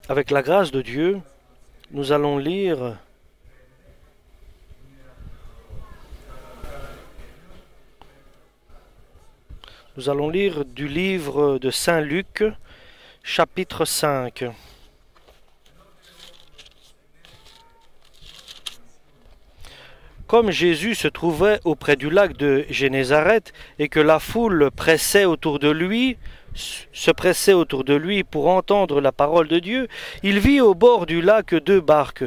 Avec la grâce de Dieu, nous allons lire du livre de Saint Luc, chapitre 5. Comme Jésus se trouvait auprès du lac de Génézareth et que la foule se pressait autour de lui pour entendre la parole de Dieu, il vit au bord du lac 2 barques,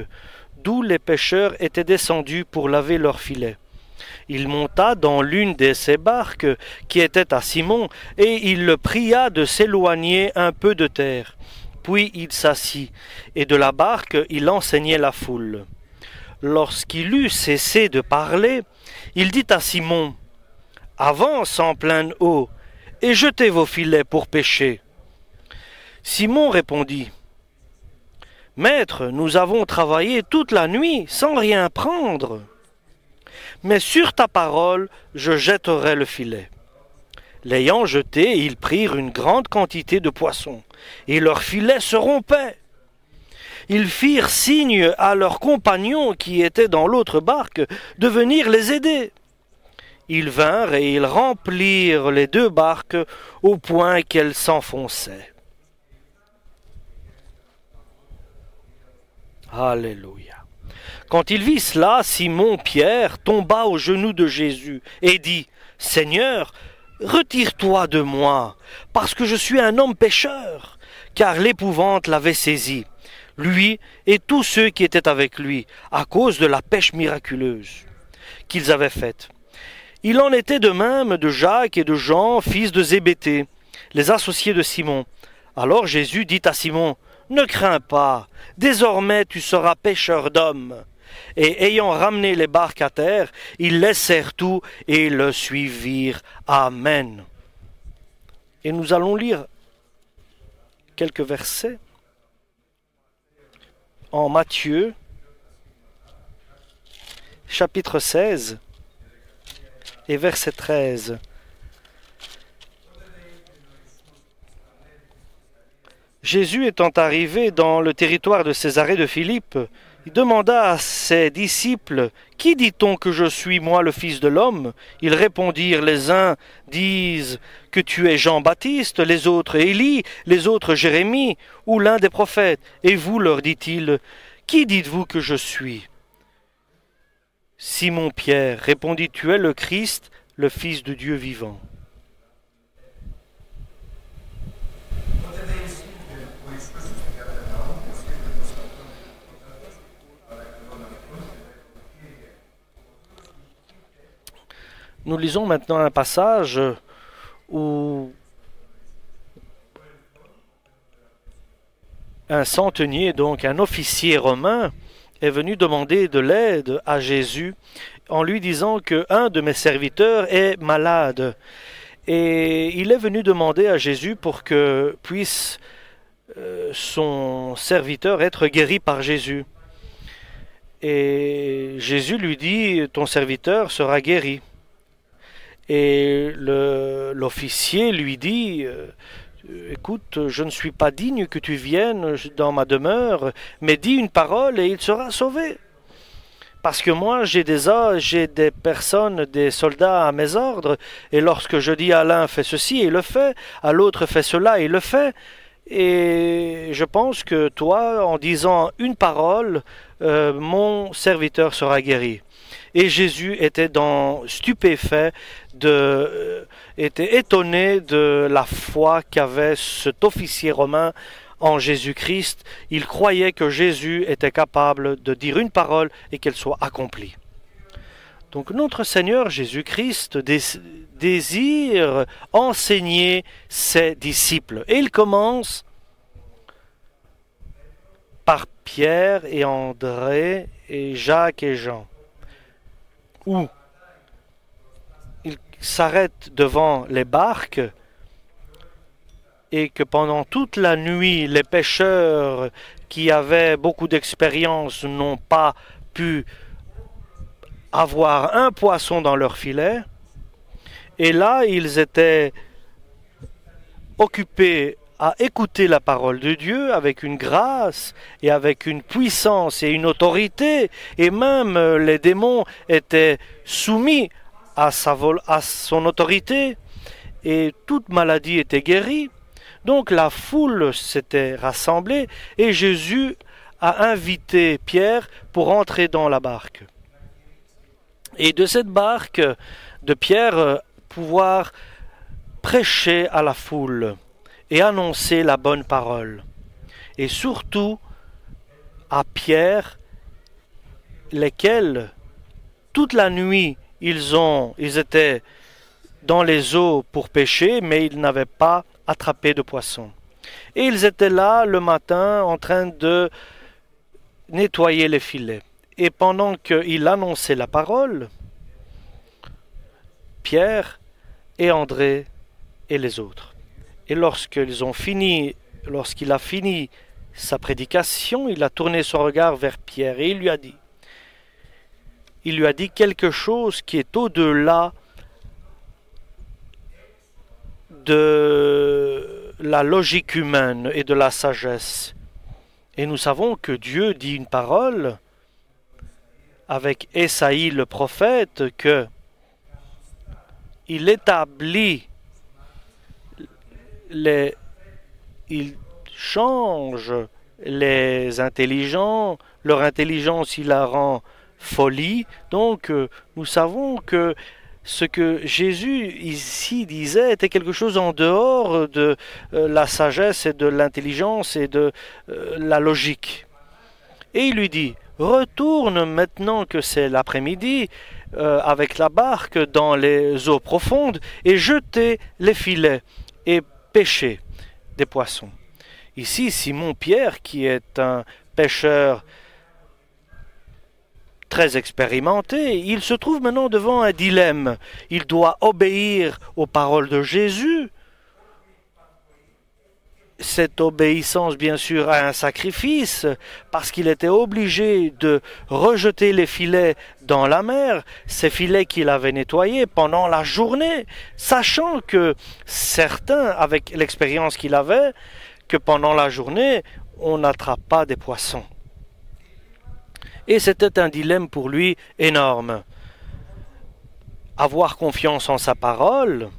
d'où les pêcheurs étaient descendus pour laver leurs filets. Il monta dans l'une de ces barques qui était à Simon, et il le pria de s'éloigner un peu de terre. Puis il s'assit, et de la barque il enseignait la foule. Lorsqu'il eut cessé de parler, il dit à Simon, « Avance en pleine eau, et jetez vos filets pour pêcher. » Simon répondit, « Maître, nous avons travaillé toute la nuit sans rien prendre. Mais sur ta parole, je jetterai le filet. » L'ayant jeté, ils prirent une grande quantité de poissons, et leur filet se rompait. Ils firent signe à leurs compagnons qui étaient dans l'autre barque de venir les aider. Ils vinrent et ils remplirent les 2 barques au point qu'elles s'enfonçaient. Alléluia. Quand il vit cela, Simon-Pierre tomba aux genoux de Jésus et dit, « Seigneur, retire-toi de moi, parce que je suis un homme pécheur. » Car l'épouvante l'avait saisi, lui et tous ceux qui étaient avec lui, à cause de la pêche miraculeuse qu'ils avaient faite. Il en était de même de Jacques et de Jean, fils de Zébédée, les associés de Simon. Alors Jésus dit à Simon, « Ne crains pas, désormais tu seras pêcheur d'hommes. » Et ayant ramené les barques à terre, ils laissèrent tout et le suivirent. Amen. Et nous allons lire quelques versets en Matthieu, chapitre 16 et verset 13. Jésus étant arrivé dans le territoire de Césarée de Philippe, il demanda à ses disciples, « Qui dit-on que je suis, moi, le Fils de l'homme ?» Ils répondirent, les uns disent que tu es Jean-Baptiste, les autres Élie, les autres Jérémie, ou l'un des prophètes. Et vous, leur dit-il, qui dites-vous que je suis ? Simon-Pierre répondit, tu es le Christ, le Fils de Dieu vivant. Nous lisons maintenant un passage où un centenier, donc un officier romain, est venu demander de l'aide à Jésus en lui disant qu'un de mes serviteurs est malade. Et il est venu demander à Jésus pour que puisse son serviteur être guéri par Jésus. Et Jésus lui dit, ton serviteur sera guéri. Et l'officier lui dit, écoute, je ne suis pas digne que tu viennes dans ma demeure, mais dis une parole et il sera sauvé. Parce que moi, j'ai des personnes, des soldats à mes ordres, et lorsque je dis à l'un fais ceci, il le fait, à l'autre fais cela, il le fait. Et je pense que toi, en disant une parole, mon serviteur sera guéri. Et Jésus était stupéfait, était étonné de la foi qu'avait cet officier romain en Jésus-Christ. Il croyait que Jésus était capable de dire une parole et qu'elle soit accomplie. Donc notre Seigneur Jésus-Christ désire enseigner ses disciples. Et il commence par Pierre et André et Jacques et Jean, où il s'arrête devant les barques et que pendant toute la nuit, les pêcheurs qui avaient beaucoup d'expérience n'ont pas pu avoir un poisson dans leur filet. Et là, ils étaient occupés à écouter la parole de Dieu avec une grâce et avec une puissance et une autorité, et même les démons étaient soumis à son autorité, et toute maladie était guérie. Donc la foule s'était rassemblée, et Jésus a invité Pierre pour entrer dans la barque. Et de cette barque de Pierre, pouvoir prêcher à la foule et annoncer la bonne parole. Et surtout à lesquels toute la nuit ils étaient dans les eaux pour pêcher, mais ils n'avaient pas attrapé de poissons. Et ils étaient là le matin en train de nettoyer les filets. Et pendant qu'il annonçait la parole, Pierre et André et les autres. Et lorsqu'il a fini sa prédication, il a tourné son regard vers Pierre et il lui a dit quelque chose qui est au-delà de la logique humaine et de la sagesse. Et nous savons que Dieu dit une parole avec Ésaïe le prophète que il établit il change les intelligents, leur intelligence il la rend folie. Donc nous savons que ce que Jésus ici disait était quelque chose en dehors de la sagesse et de l'intelligence et de la logique. Et il lui dit, retourne maintenant que c'est l'après-midi avec la barque dans les eaux profondes et jetez les filets et pêchez des poissons. Ici, Simon-Pierre, qui est un pêcheur très expérimenté, il se trouve maintenant devant un dilemme. Il doit obéir aux paroles de Jésus. Cette obéissance, bien sûr, à un sacrifice, parce qu'il était obligé de rejeter les filets dans la mer, ces filets qu'il avait nettoyés pendant la journée, sachant que certains, avec l'expérience qu'il avait, que pendant la journée, on n'attrape pas des poissons. Et c'était un dilemme pour lui énorme. Avoir confiance en sa parole,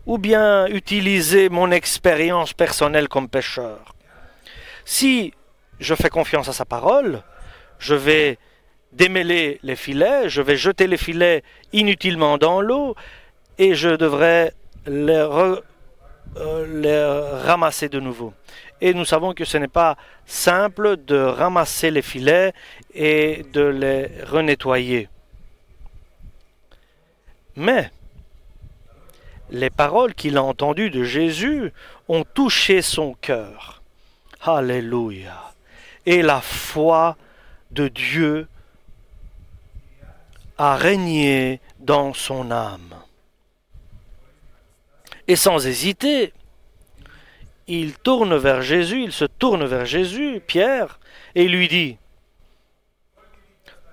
ou bien utiliser mon expérience personnelle comme pêcheur. Si je fais confiance à sa parole, je vais démêler les filets, je vais jeter les filets inutilement dans l'eau et je devrais les ramasser de nouveau. Et nous savons que ce n'est pas simple de ramasser les filets et de les renettoyer. Mais les paroles qu'il a entendues de Jésus ont touché son cœur. Alléluia. Et la foi de Dieu a régné dans son âme. Et sans hésiter, il se tourne vers Jésus, Pierre, et lui dit,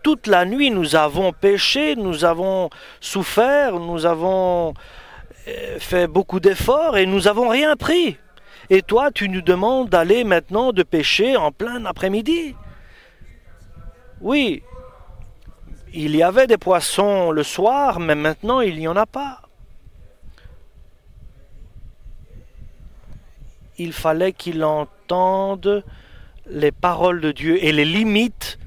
toute la nuit nous avons péché, nous avons souffert, nous avons fait beaucoup d'efforts et nous n'avons rien pris. Et toi, tu nous demandes d'aller maintenant de pêcher en plein après-midi. Oui, il y avait des poissons le soir, mais maintenant il n'y en a pas. Il fallait qu'il entende les paroles de Dieu et les limites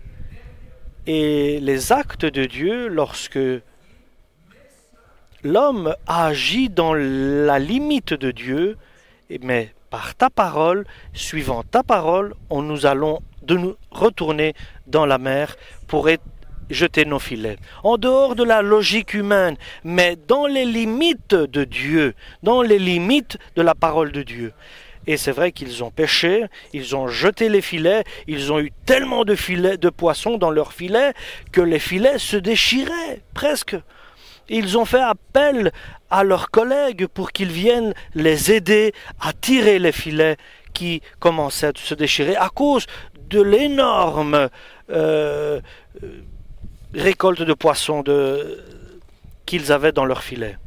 et les actes de Dieu lorsque l'homme agit dans la limite de Dieu, mais par ta parole, suivant ta parole, nous allons nous retourner dans la mer pour jeter nos filets. En dehors de la logique humaine, mais dans les limites de Dieu, dans les limites de la parole de Dieu. Et c'est vrai qu'ils ont pêché, ils ont jeté les filets, ils ont eu tellement de poissons dans leurs filets que les filets se déchiraient presque. Ils ont fait appel à leurs collègues pour qu'ils viennent les aider à tirer les filets qui commençaient à se déchirer à cause de l'énorme récolte de poissons qu'ils avaient dans leurs filets.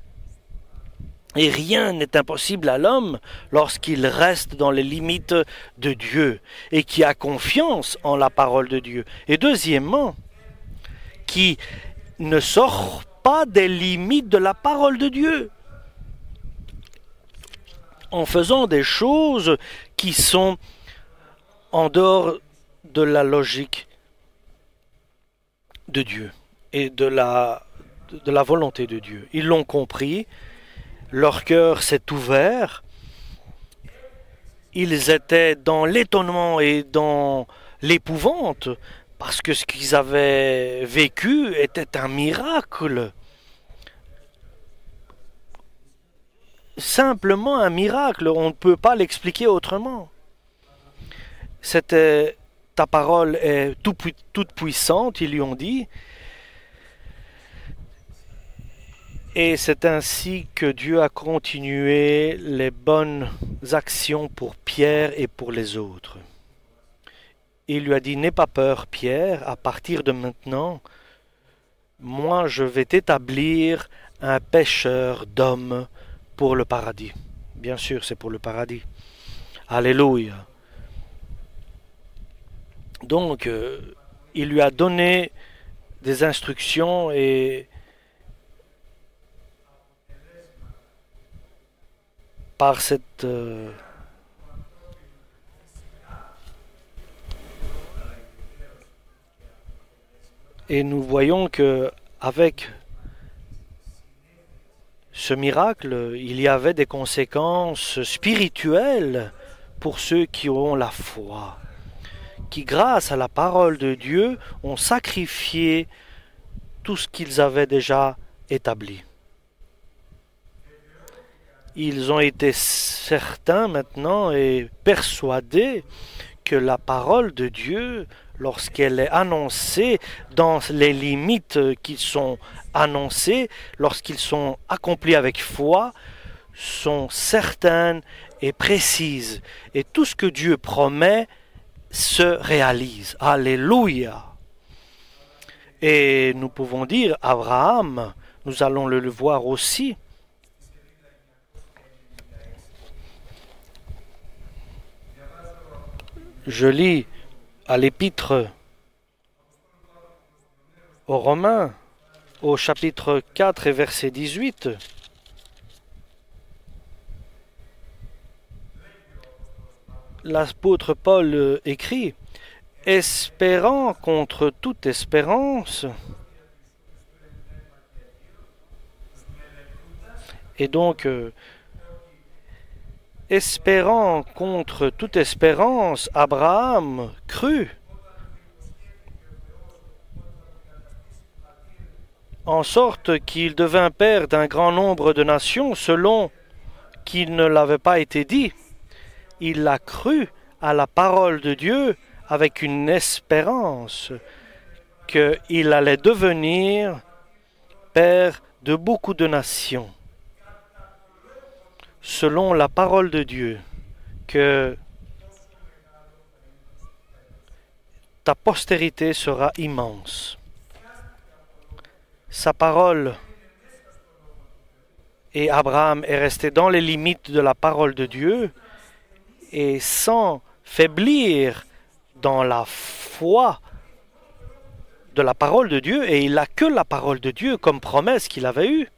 Et rien n'est impossible à l'homme lorsqu'il reste dans les limites de Dieu et qui a confiance en la parole de Dieu. Et deuxièmement, qui ne sort pas des limites de la parole de Dieu en faisant des choses qui sont en dehors de la logique de Dieu et de la volonté de Dieu. Ils l'ont compris. Leur cœur s'est ouvert. Ils étaient dans l'étonnement et dans l'épouvante parce que ce qu'ils avaient vécu était un miracle. Simplement un miracle. On ne peut pas l'expliquer autrement. C'était ta parole est toute puissante, ils lui ont dit. Et c'est ainsi que Dieu a continué les bonnes actions pour Pierre et pour les autres. Il lui a dit, n'aie pas peur, Pierre, à partir de maintenant, moi je vais t'établir un pêcheur d'hommes pour le paradis. Bien sûr, c'est pour le paradis. Alléluia. Donc, il lui a donné des instructions et par cette et nous voyons que avec ce miracle, il y avait des conséquences spirituelles pour ceux qui ont la foi, qui grâce à la parole de Dieu ont sacrifié tout ce qu'ils avaient déjà établi. Ils ont été certains maintenant et persuadés que la parole de Dieu, lorsqu'elle est annoncée dans les limites qui sont annoncées, lorsqu'ils sont accomplis avec foi, sont certaines et précises. Et tout ce que Dieu promet se réalise. Alléluia. Et nous pouvons dire, Abraham, nous allons le voir aussi, je lis à l'épître aux Romains, au chapitre 4 et verset 18. L'apôtre Paul écrit, « Espérant contre toute espérance » et donc espérant contre toute espérance, Abraham crut, en sorte qu'il devint père d'un grand nombre de nations, selon qu'il ne l'avait pas été dit. Il a cru à la parole de Dieu avec une espérance qu'il allait devenir père de beaucoup de nations. Selon la parole de Dieu, que ta postérité sera immense. Sa parole, et Abraham est resté dans les limites de la parole de Dieu, et sans faiblir dans la foi de la parole de Dieu, et il n'a que la parole de Dieu comme promesse qu'il avait eue.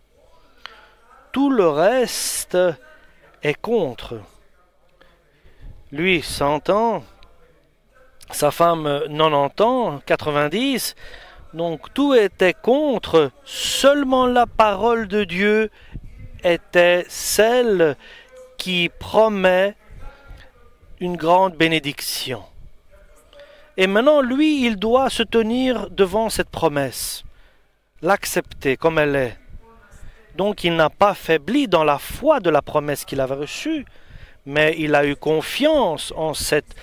Tout le reste est contre. Lui, 100 ans, sa femme, 90 ans, 90, donc tout était contre, seulement la parole de Dieu était celle qui promet une grande bénédiction. Et maintenant, lui, il doit se tenir devant cette promesse, l'accepter comme elle est. Donc il n'a pas faibli dans la foi de la promesse qu'il avait reçue, mais il a eu confiance en cette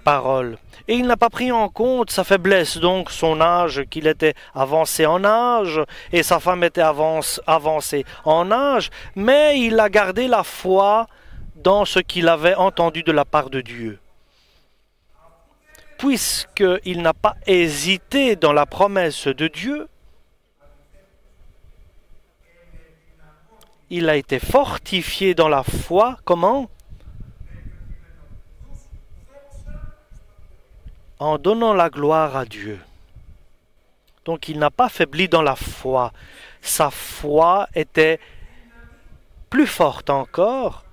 parole. Et il n'a pas pris en compte sa faiblesse, donc son âge, qu'il était avancé en âge, et sa femme était avancée en âge, mais il a gardé la foi dans ce qu'il avait entendu de la part de Dieu. Puisqu'il n'a pas hésité dans la promesse de Dieu, il a été fortifié dans la foi. Comment? En donnant la gloire à Dieu. Donc il n'a pas faibli dans la foi. Sa foi était plus forte encore.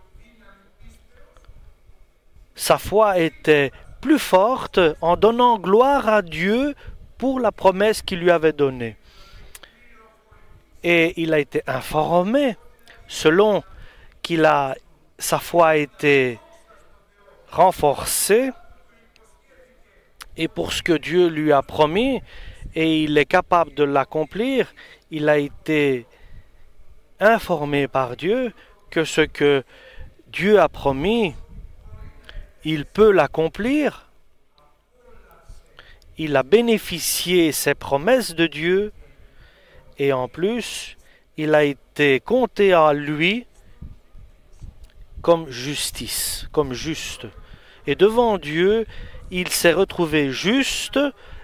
Sa foi était plus forte en donnant gloire à Dieu pour la promesse qu'il lui avait donnée. Et il a été informé, selon sa foi a été renforcée, et pour ce que Dieu lui a promis, et il est capable de l'accomplir, il a été informé par Dieu que ce que Dieu a promis, il peut l'accomplir. Il a bénéficié ses promesses de Dieu et en plus, il a été compté à lui comme justice, comme juste. Et devant Dieu, il s'est retrouvé juste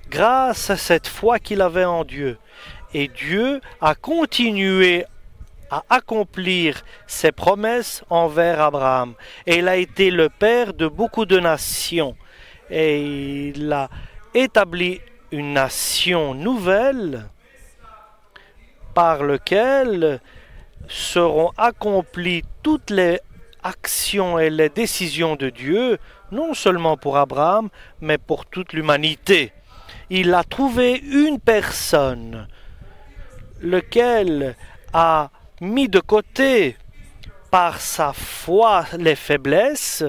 grâce à cette foi qu'il avait en Dieu. Et Dieu a continué à accomplir ses promesses envers Abraham. Et il a été le père de beaucoup de nations. Et il a établi une nation nouvelle par laquelle seront accomplies toutes les actions et les décisions de Dieu, non seulement pour Abraham, mais pour toute l'humanité. Il a trouvé une personne, lequel a mis de côté par sa foi les faiblesses,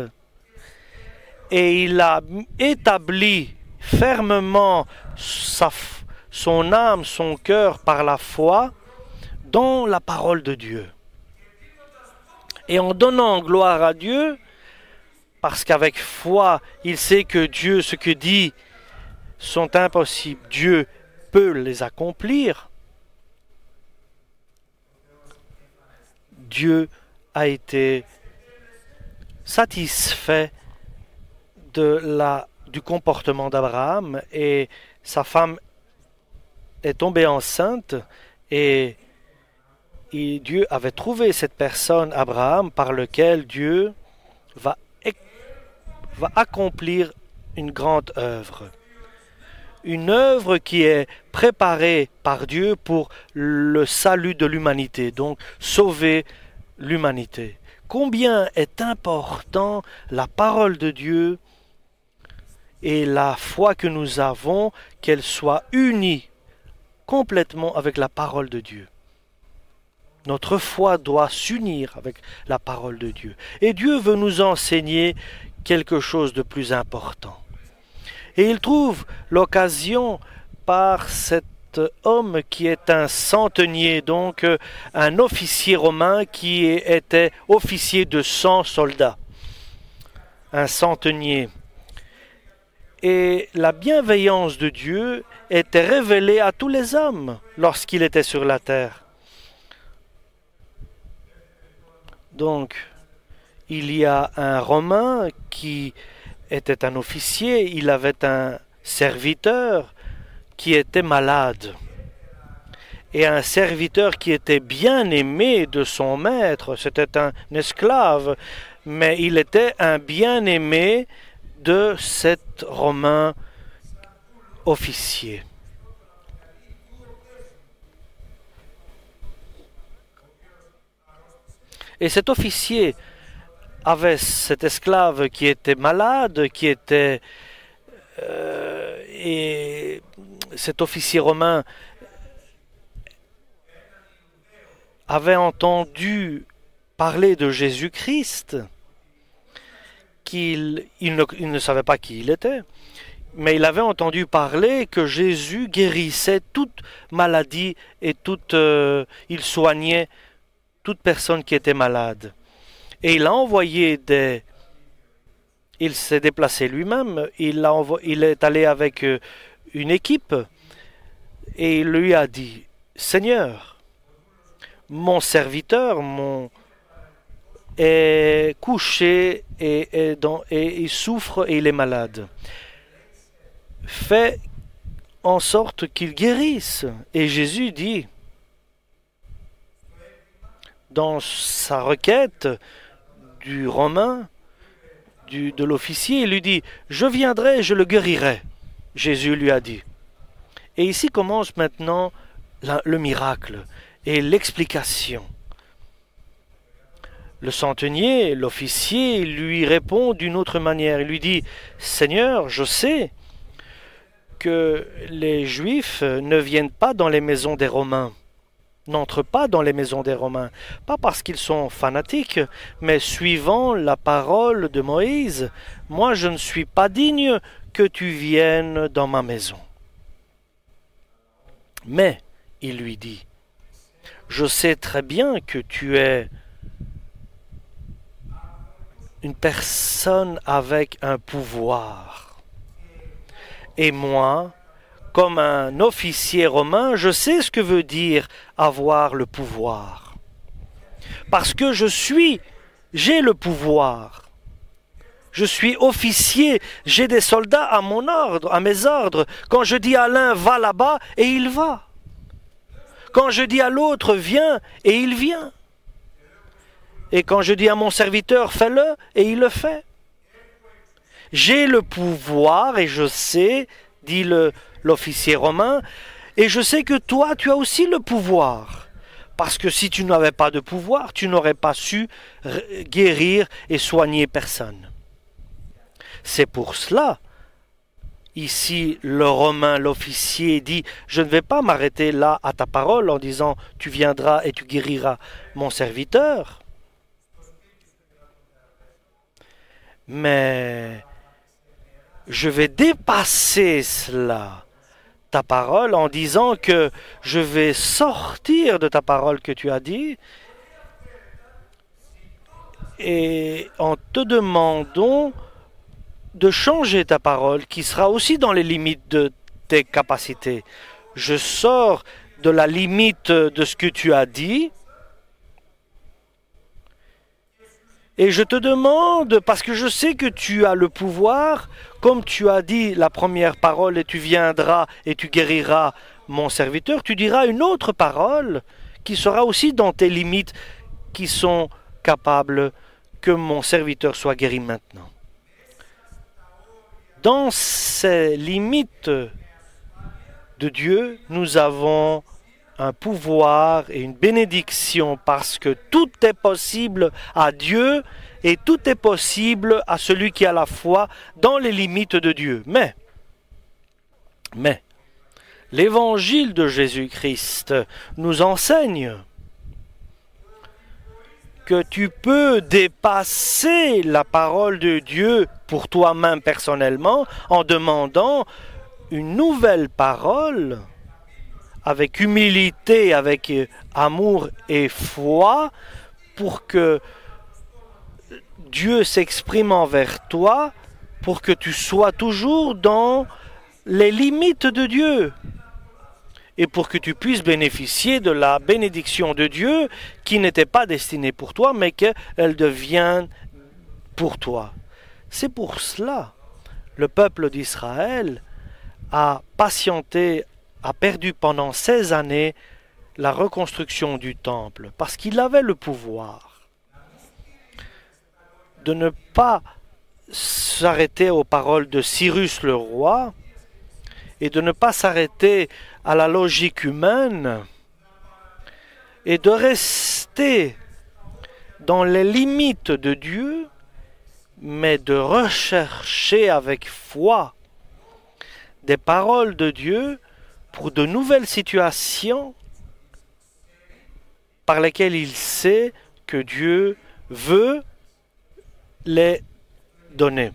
et il a établi fermement son âme, son cœur par la foi dans la parole de Dieu. Et en donnant gloire à Dieu, parce qu'avec foi, il sait que Dieu, ce que dit, sont impossibles. Dieu peut les accomplir. Dieu a été satisfait du comportement d'Abraham et sa femme est tombée enceinte et Dieu avait trouvé cette personne, Abraham, par lequel Dieu va accomplir une grande œuvre. Une œuvre qui est préparée par Dieu pour le salut de l'humanité, donc sauver l'humanité. Combien est important la parole de Dieu et la foi que nous avons, qu'elle soit unie complètement avec la parole de Dieu. Notre foi doit s'unir avec la parole de Dieu. Et Dieu veut nous enseigner quelque chose de plus important. Et il trouve l'occasion par cet homme qui est un centenier, donc un officier romain qui était officier de 100 soldats. Un centenier. Et la bienveillance de Dieu était révélée à tous les hommes lorsqu'il était sur la terre. Donc, il y a un Romain qui était un officier, il avait un serviteur qui était malade. Et un serviteur qui était bien aimé de son maître, c'était un esclave, mais il était un bien-aimé de cet Romain officier. Et cet officier avait cet esclave qui était malade, et cet officier romain avait entendu parler de Jésus-Christ, il ne savait pas qui il était, mais il avait entendu parler que Jésus guérissait toute maladie et il soignait toute personne qui était malade. Et il a envoyé il s'est déplacé lui-même, il est allé avec une équipe et il lui a dit, Seigneur, mon serviteur est couché et il souffre et il est malade. Fais en sorte qu'il guérisse. Et Jésus dit, dans sa requête du Romain, de l'officier, il lui dit « Je viendrai et je le guérirai ». Jésus lui a dit. Et ici commence maintenant le miracle et l'explication. Le centenier, l'officier, lui répond d'une autre manière. Il lui dit « Seigneur, je sais que les Juifs ne viennent pas dans les maisons des Romains, n'entrent pas dans les maisons des Romains, pas parce qu'ils sont fanatiques, mais suivant la parole de Moïse, moi je ne suis pas digne que tu viennes dans ma maison. » Mais, il lui dit, je sais très bien que tu es une personne avec un pouvoir. Et moi, comme un officier romain, je sais ce que veut dire avoir le pouvoir. Parce que j'ai le pouvoir. Je suis officier, j'ai des soldats à mon ordre, à mes ordres. Quand je dis à l'un, va là-bas, et il va. Quand je dis à l'autre, viens, et il vient. Et quand je dis à mon serviteur, fais-le, et il le fait. J'ai le pouvoir, et je sais, dit l'officier romain, et je sais que toi, tu as aussi le pouvoir. Parce que si tu n'avais pas de pouvoir, tu n'aurais pas su guérir et soigner personne. C'est pour cela, ici, le Romain, l'officier, dit « Je ne vais pas m'arrêter là à ta parole en disant « Tu viendras et tu guériras mon serviteur. » Mais je vais dépasser cela, ta parole, en disant que je vais sortir de ta parole que tu as dit et en te demandant de changer ta parole qui sera aussi dans les limites de tes capacités. Je sors de la limite de ce que tu as dit et je te demande, parce que je sais que tu as le pouvoir, comme tu as dit la première parole et tu viendras et tu guériras mon serviteur, tu diras une autre parole qui sera aussi dans tes limites qui sont capables que mon serviteur soit guéri maintenant. Dans ces limites de Dieu, nous avons un pouvoir et une bénédiction parce que tout est possible à Dieu et tout est possible à celui qui a la foi dans les limites de Dieu. Mais l'évangile de Jésus-Christ nous enseigne que tu peux dépasser la parole de Dieu pour toi-même personnellement en demandant une nouvelle parole avec humilité, avec amour et foi pour que Dieu s'exprime envers toi, pour que tu sois toujours dans les limites de Dieu et pour que tu puisses bénéficier de la bénédiction de Dieu qui n'était pas destinée pour toi, mais qu'elle devienne pour toi. C'est pour cela le peuple d'Israël a patienté, a perdu pendant 16 années la reconstruction du temple, parce qu'il avait le pouvoir de ne pas s'arrêter aux paroles de Cyrus le roi et de ne pas s'arrêter à la logique humaine et de rester dans les limites de Dieu, mais de rechercher avec foi des paroles de Dieu pour de nouvelles situations par lesquelles il sait que Dieu veut les donner.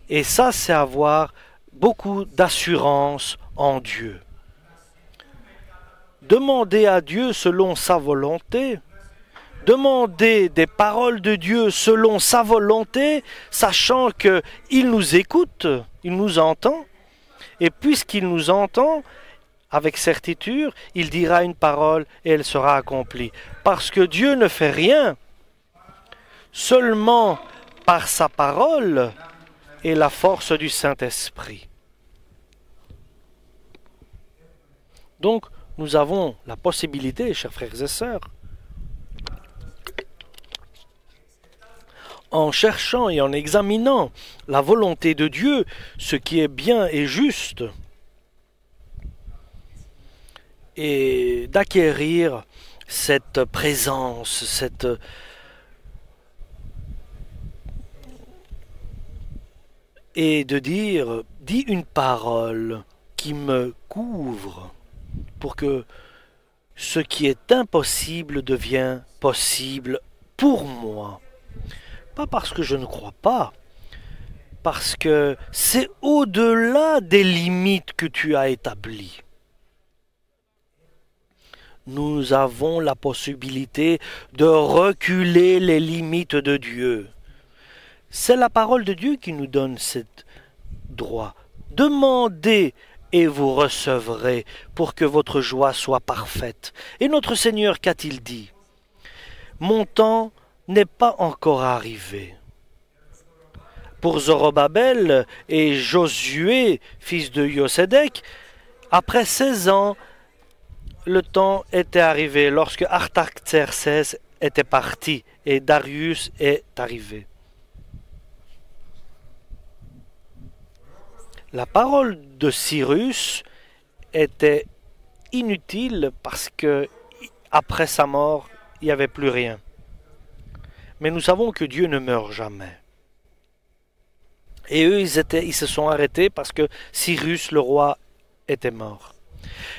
Et ça, c'est avoir beaucoup d'assurance en Dieu. Demander à Dieu selon sa volonté, demander des paroles de Dieu selon sa volonté, sachant qu'il nous écoute, il nous entend, et puisqu'il nous entend, avec certitude, il dira une parole et elle sera accomplie. Parce que Dieu ne fait rien seulement par sa parole et la force du Saint-Esprit. Donc, nous avons la possibilité, chers frères et sœurs, en cherchant et en examinant la volonté de Dieu, ce qui est bien et juste, et d'acquérir cette présence, et de dire, dis une parole qui me couvre pour que ce qui est impossible devienne possible pour moi. Pas parce que je ne crois pas, parce que c'est au-delà des limites que tu as établies. Nous avons la possibilité de reculer les limites de Dieu. C'est la parole de Dieu qui nous donne ce droit. Demandez et vous recevrez pour que votre joie soit parfaite. Et notre Seigneur, qu'a-t-il dit? Mon temps n'est pas encore arrivé. Pour Zorobabel et Josué, fils de Yosédek, après 16 ans, le temps était arrivé lorsque Artaxerxès était parti et Darius est arrivé. La parole de Cyrus était inutile parce que après sa mort, il n'y avait plus rien. Mais nous savons que Dieu ne meurt jamais. Et eux, ils se sont arrêtés parce que Cyrus, le roi, était mort.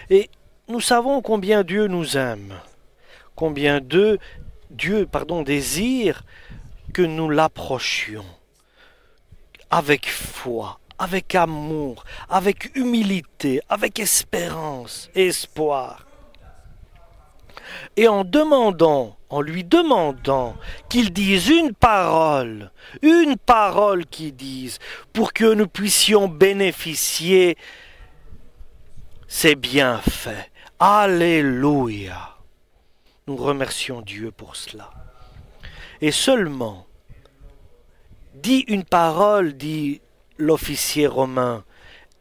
Et nous savons combien Dieu nous aime, combien Dieu désire que nous l'approchions avec foi, avec amour, avec humilité, avec espérance et espoir. Et en lui demandant qu'il dise une parole qu'il dise, pour que nous puissions bénéficier ses bienfaits. Alléluia. Nous remercions Dieu pour cela. Et seulement, dis une parole, dit l'officier romain,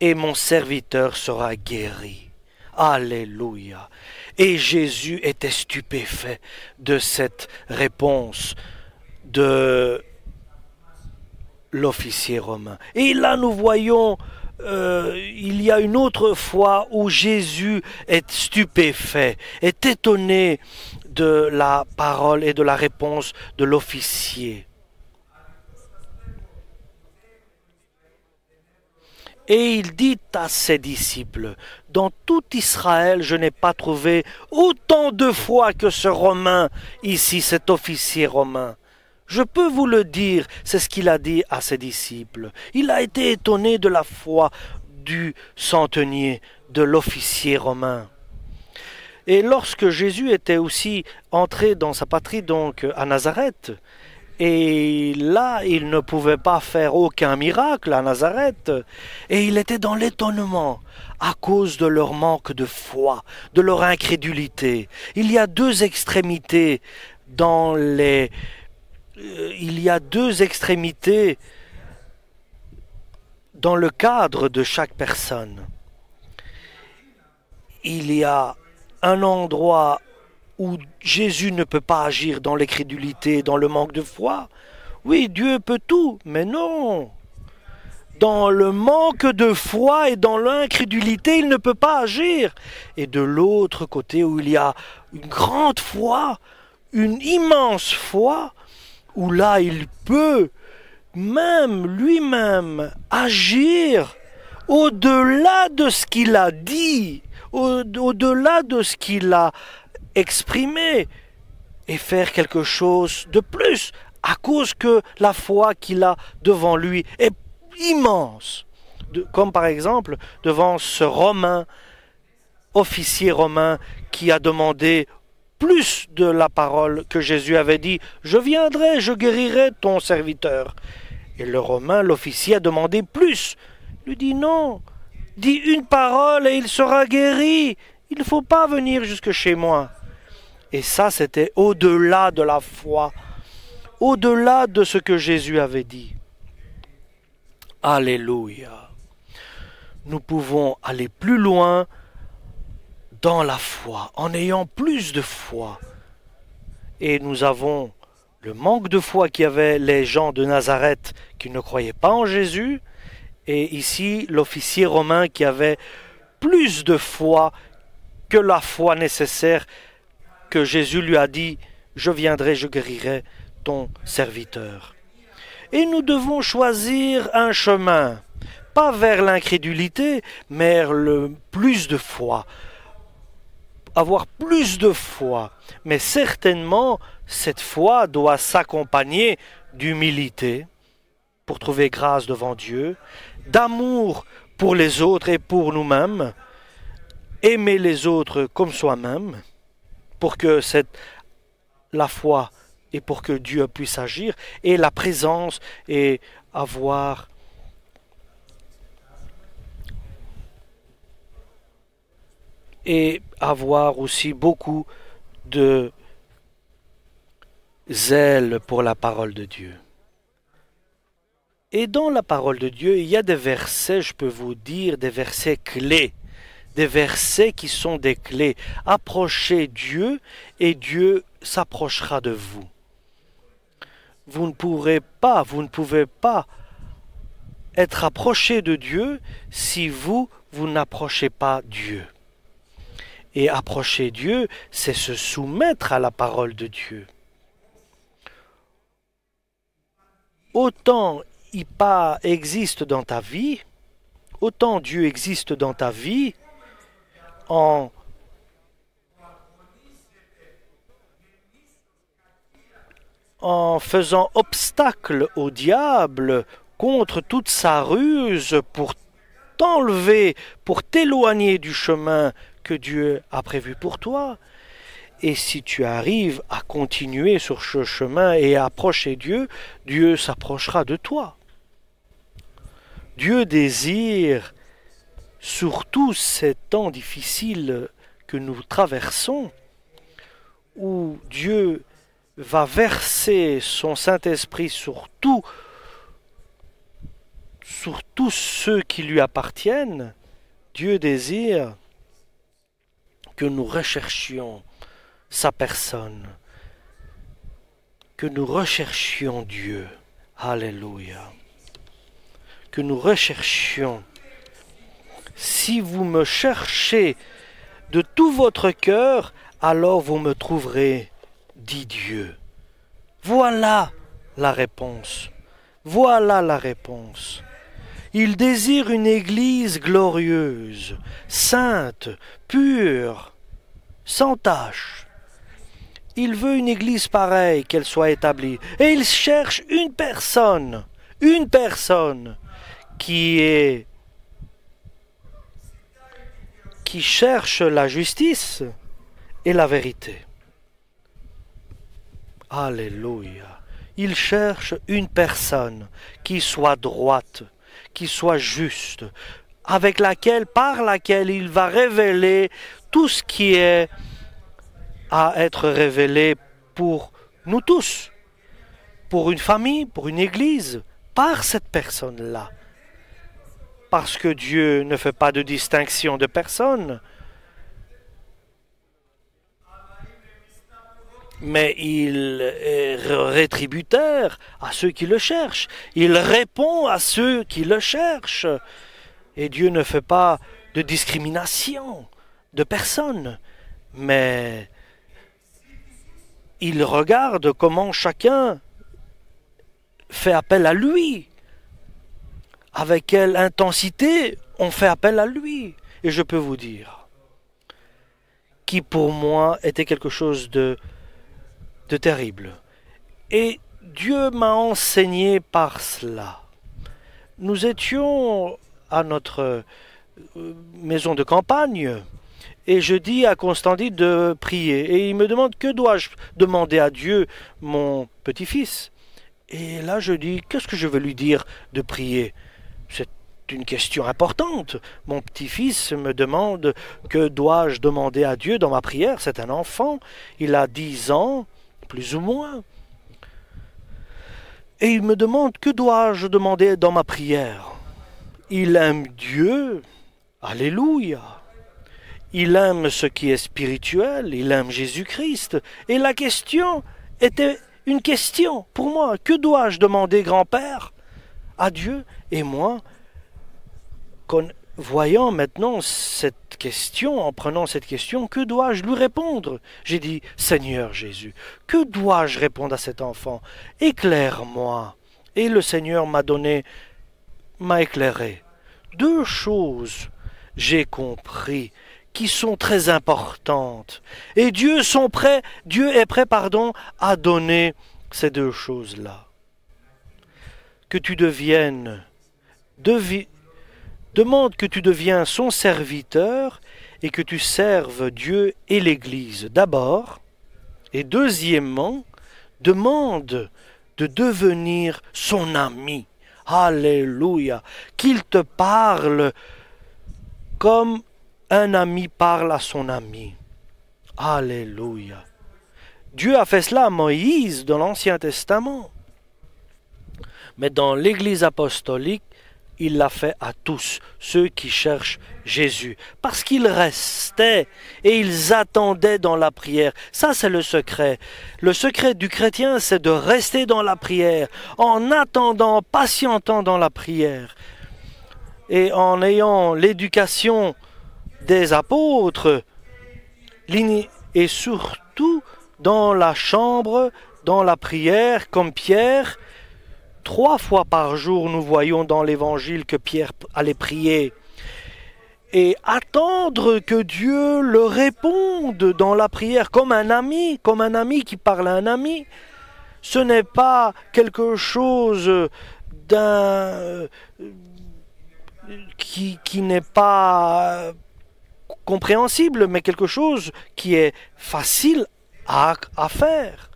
et mon serviteur sera guéri. Alléluia. Et Jésus était stupéfait de cette réponse de l'officier romain. Et là, nous voyons, il y a une autre fois où Jésus est stupéfait, est étonné de la parole et de la réponse de l'officier. Et il dit à ses disciples, « Dans tout Israël, je n'ai pas trouvé autant de foi que ce Romain, ici, cet officier romain. Je peux vous le dire, c'est ce qu'il a dit à ses disciples. Il a été étonné de la foi du centenier, de l'officier romain. » Et lorsque Jésus était aussi entré dans sa patrie, donc à Nazareth, et là, il ne pouvait pas faire aucun miracle à Nazareth. Et il était dans l'étonnement à cause de leur manque de foi, de leur incrédulité. Il y a deux extrémités dans le cadre de chaque personne. Il y a un endroit où Jésus ne peut pas agir dans l'incrédulité, dans le manque de foi. Oui, Dieu peut tout, mais non. Dans le manque de foi et dans l'incrédulité, il ne peut pas agir. Et de l'autre côté, où il y a une grande foi, une immense foi, où là, il peut même lui-même agir au-delà de ce qu'il a dit, au-delà de ce qu'il a exprimer et faire quelque chose de plus à cause que la foi qu'il a devant lui est immense. Comme par exemple devant ce Romain, officier romain qui a demandé plus de la parole que Jésus avait dit, « Je viendrai, je guérirai ton serviteur. » Et le Romain, l'officier, a demandé plus. Il lui dit, « Non, dis une parole et il sera guéri. Il ne faut pas venir jusque chez moi. » Et ça, c'était au-delà de la foi, au-delà de ce que Jésus avait dit. Alléluia. Nous pouvons aller plus loin dans la foi, en ayant plus de foi. Et nous avons le manque de foi qu'avaient les gens de Nazareth qui ne croyaient pas en Jésus, et ici l'officier romain qui avait plus de foi que la foi nécessaire que Jésus lui a dit, je viendrai, je guérirai ton serviteur. Et nous devons choisir un chemin, pas vers l'incrédulité, mais vers le plus de foi. Avoir plus de foi, mais certainement cette foi doit s'accompagner d'humilité pour trouver grâce devant Dieu, d'amour pour les autres et pour nous-mêmes, aimer les autres comme soi-même, pour que la foi et pour que Dieu puisse agir, et la présence et avoir aussi beaucoup de zèle pour la parole de Dieu. Et dans la parole de Dieu, il y a des versets, je peux vous dire, des versets clés, des versets qui sont des clés. Approchez Dieu et Dieu s'approchera de vous. Vous ne pouvez pas être approché de Dieu si vous n'approchez pas Dieu. Et approcher Dieu, c'est se soumettre à la parole de Dieu. Autant Ipa existe dans ta vie, autant Dieu existe dans ta vie en faisant obstacle au diable contre toute sa ruse pour t'enlever, pour t'éloigner du chemin que Dieu a prévu pour toi. Et si tu arrives à continuer sur ce chemin et à approcher Dieu, Dieu s'approchera de toi. Dieu désire, surtout ces temps difficiles que nous traversons, où Dieu va verser son Saint-Esprit sur tous ceux qui lui appartiennent, Dieu désire que nous recherchions sa personne, que nous recherchions Dieu. Alléluia. Que nous recherchions. Si vous me cherchez de tout votre cœur, alors vous me trouverez, dit Dieu. Voilà la réponse. Voilà la réponse. Il désire une église glorieuse, sainte, pure, sans tache. Il veut une église pareille, qu'elle soit établie. Et il cherche une personne qui cherche la justice et la vérité. Alléluia. Il cherche une personne qui soit droite, qui soit juste, par laquelle il va révéler tout ce qui est à être révélé pour nous tous, pour une famille, pour une église, par cette personne-là. Parce que Dieu ne fait pas de distinction de personne, mais il est rétributeur à ceux qui le cherchent. Il répond à ceux qui le cherchent. Et Dieu ne fait pas de discrimination de personne, mais il regarde comment chacun fait appel à lui, avec quelle intensité on fait appel à lui. Et je peux vous dire, qui pour moi était quelque chose de terrible. Et Dieu m'a enseigné par cela. Nous étions à notre maison de campagne, et je dis à Constantine de prier. Et il me demande, que dois-je demander à Dieu, mon petit-fils? Et là je dis, qu'est-ce que je veux lui dire de prier? C'est une question importante. Mon petit-fils me demande, que dois-je demander à Dieu dans ma prière? C'est un enfant, il a 10 ans, plus ou moins. Et il me demande, que dois-je demander dans ma prière? Il aime Dieu, alléluia. Il aime ce qui est spirituel, il aime Jésus-Christ. Et la question était une question pour moi. Que dois-je demander, grand-père, à Dieu? Et moi, voyant maintenant cette question, en prenant cette question, que dois-je lui répondre? J'ai dit, Seigneur Jésus, que dois-je répondre à cet enfant? Éclaire-moi. Et le Seigneur m'a éclairé. Deux choses, j'ai compris, qui sont très importantes. Et Dieu est prêt, à donner ces deux choses-là. Que tu deviennes, demande que tu deviens son serviteur et que tu serves Dieu et l'Église d'abord. Et deuxièmement, demande de devenir son ami. Alléluia. Qu'il te parle comme un ami parle à son ami. Alléluia. Dieu a fait cela à Moïse dans l'Ancien Testament. Mais dans l'Église apostolique, il l'a fait à tous, ceux qui cherchent Jésus. Parce qu'ils restaient et ils attendaient dans la prière. Ça, c'est le secret. Le secret du chrétien, c'est de rester dans la prière, en attendant, patientant dans la prière. Et en ayant l'éducation des apôtres, et surtout dans la chambre, dans la prière, comme Pierre. 3 fois par jour, nous voyons dans l'Évangile que Pierre allait prier. Et attendre que Dieu le réponde dans la prière comme un ami qui parle à un ami. Ce n'est pas quelque chose qui n'est pas compréhensible, mais quelque chose qui est facile à faire.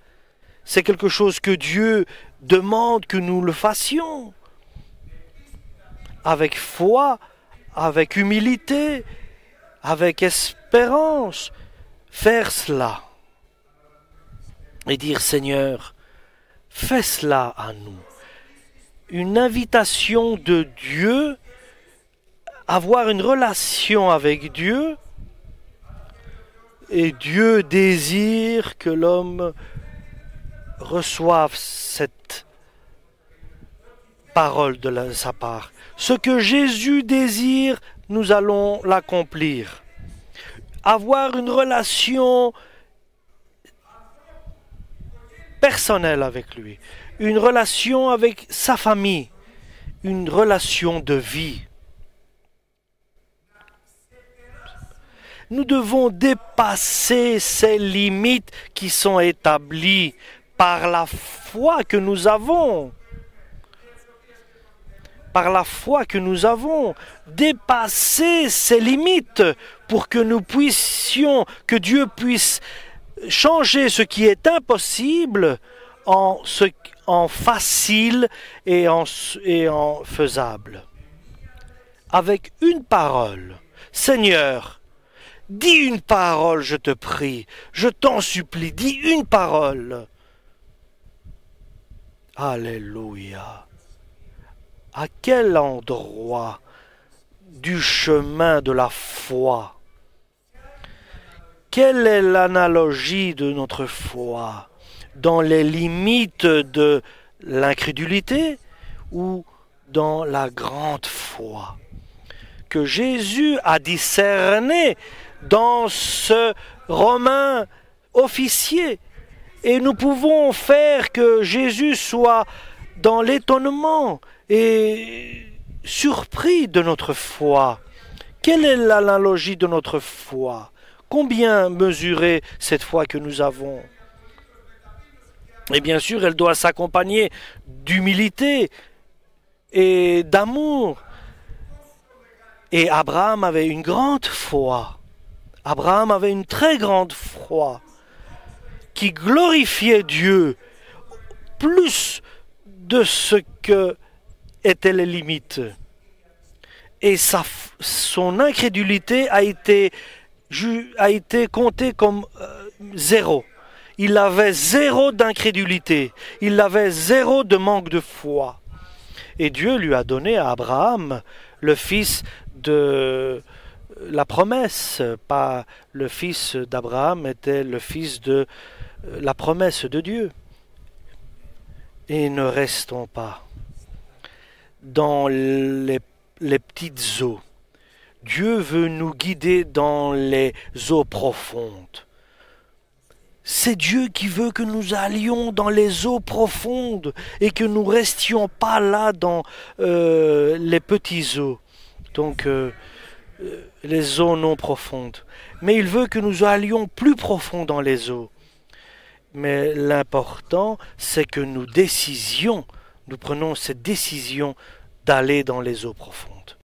C'est quelque chose que Dieu demande que nous le fassions avec foi, avec humilité, avec espérance. Faire cela et dire Seigneur, fais cela à nous. Une invitation de Dieu, avoir une relation avec Dieu, et Dieu désire que l'homme reçoive cette parole de sa part. Ce que Jésus désire, nous allons l'accomplir. Avoir une relation personnelle avec lui, une relation avec sa famille, une relation de vie. Nous devons dépasser ces limites qui sont établies par la foi que nous avons. Par la foi que nous avons, dépasser ces limites pour que nous puissions, que Dieu puisse changer ce qui est impossible en facile et en faisable. Avec une parole. Seigneur, dis une parole, je te prie, je t'en supplie, dis une parole. Alléluia. À quel endroit du chemin de la foi? Quelle est l'analogie de notre foi? Dans les limites de l'incrédulité ou dans la grande foi que Jésus a discerné dans ce Romain officier? Et nous pouvons faire que Jésus soit dans l'étonnement et surpris de notre foi. Quelle est l'analogie de notre foi? Combien mesurer cette foi que nous avons? Et bien sûr, elle doit s'accompagner d'humilité et d'amour. Et Abraham avait une grande foi. Abraham avait une très grande foi qui glorifiait Dieu plus de ce que étaient les limites. Et son incrédulité a été comptée comme zéro. Il avait zéro d'incrédulité. Il avait zéro de manque de foi. Et Dieu lui a donné à Abraham le fils de la promesse. Pas le fils d'Abraham était le fils de la promesse de Dieu. et ne restons pas dans les petites eaux. Dieu veut nous guider dans les eaux profondes. C'est Dieu qui veut que nous allions dans les eaux profondes et que nous restions pas là dans les petits eaux, donc les eaux non profondes. Mais il veut que nous allions plus profond dans les eaux. Mais l'important, c'est que nous prenons cette décision d'aller dans les eaux profondes.